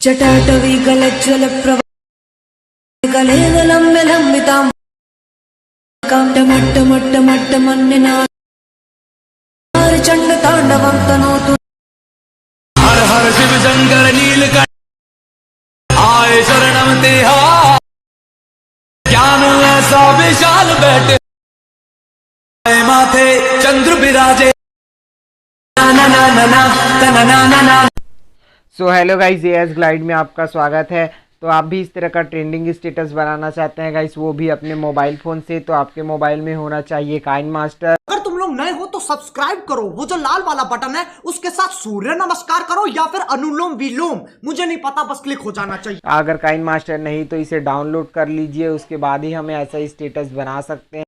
जटाटवी गलज्ज्वल प्रवालम्बितां चंड तांडवं तनोतु। हर हर शिव शंकर नीलकंठ आए शरणम तेहा, ज्ञान ऐसा विशाल बैठे माथे चंद्र विराजे। So hello guys, as glide में आपका स्वागत है। तो आप भी इस तरह का ट्रेंडिंग स्टेटस बनाना चाहते हैं गाइस, वो भी अपने मोबाइल फ़ोन से, तो आपके मोबाइल में होना चाहिए काइनमास्टर। अगर तुम लोग नए हो तो सब्सक्राइब करो, वो जो लाल वाला बटन है उसके साथ सूर्य नमस्कार करो या फिर अनुलोम विलोम, मुझे नहीं पता, बस क्लिक हो जाना चाहिए। अगर काइनमास्टर नहीं तो इसे डाउनलोड कर लीजिए, उसके बाद ही हमें ऐसा ही स्टेटस बना सकते हैं।